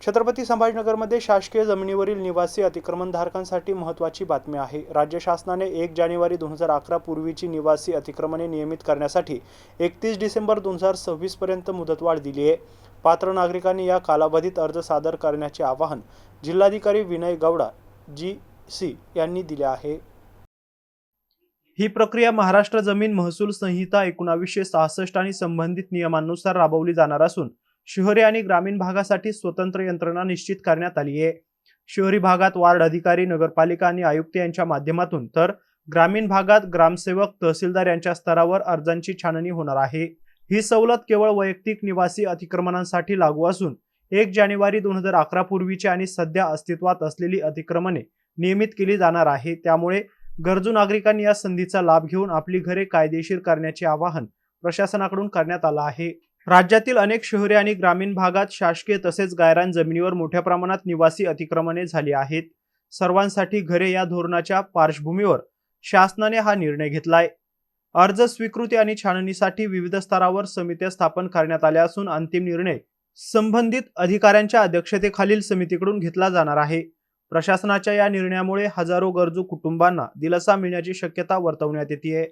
छत्रपती संभाजीनगरमध्ये शासकीय जमिनीवरील निवासी अतिक्रमणधारकांसाठी महत्त्वाची बातमी आहे। राज्य शासनाने 1 जानेवारी 2011 पूर्वीची निवासी अतिक्रमणे नियमित करण्यासाठी 31 डिसेंबर 2026 पर्यंत मुदतवाढ दिली आहे। पात्र नागरिकांनी या कालावधीत अर्ज सादर करण्याचे आवाहन जिल्हाधिकारी विनय गौडा जी.सी. यांनी दिले आहे। ही प्रक्रिया महाराष्ट्र जमीन महसूल संहिता 1966 आणि संबंधित नियमांनुसार राबवली जाणार असून शहरी आणि ग्रामीण भागासाठी स्वतंत्र यंत्रणा निश्चित करण्यात आली आहे। शहरी भागात वार्ड अधिकारी, नगरपालिका आणि आयुक्त यांच्या माध्यमातून तर ग्रामीण भागात ग्रामसेवक, तहसीलदार यांच्या स्तरावर अर्जांची छाननी होणार आहे। ही सवलत केवळ वैयक्तिक निवासी अतिक्रमणांसाठी लागू असून 1 जानेवारी 2011 पूर्वीची आणि सध्या अस्तित्वात असलेली अतिक्रमणे नियमित केली जाणार आहे। त्यामुळे गरजू नागरिकांनी या संधीचा लाभ घेऊन आपली घरे कायदेशीर करण्याचे आवाहन प्रशासनाकडून करण्यात आलं आहे। राज्यातील अनेक शहरी आणि ग्रामीण भागात शासकीय तसेच गायरान जमिनीवर मोठ्या प्रमाणात निवासी अतिक्रमणे झाली आहेत। सर्वांसाठी घरे या धोरणाच्या पार्श्वभूमीवर शासनाने हा निर्णय घेतलाय। अर्ज स्वीकृती आणि छाननीसाठी विविध स्तरावर समित्या स्थापन करण्यात आल्या असून अंतिम निर्णय संबंधित अधिकाऱ्यांच्या अध्यक्षतेखालील समितीकडून घेतला जाणार आहे। प्रशासनाच्या या निर्णयामुळे हजारो गरजू कुटुंबांना दिलासा मिळण्याची शक्यता वर्तवण्यात येते।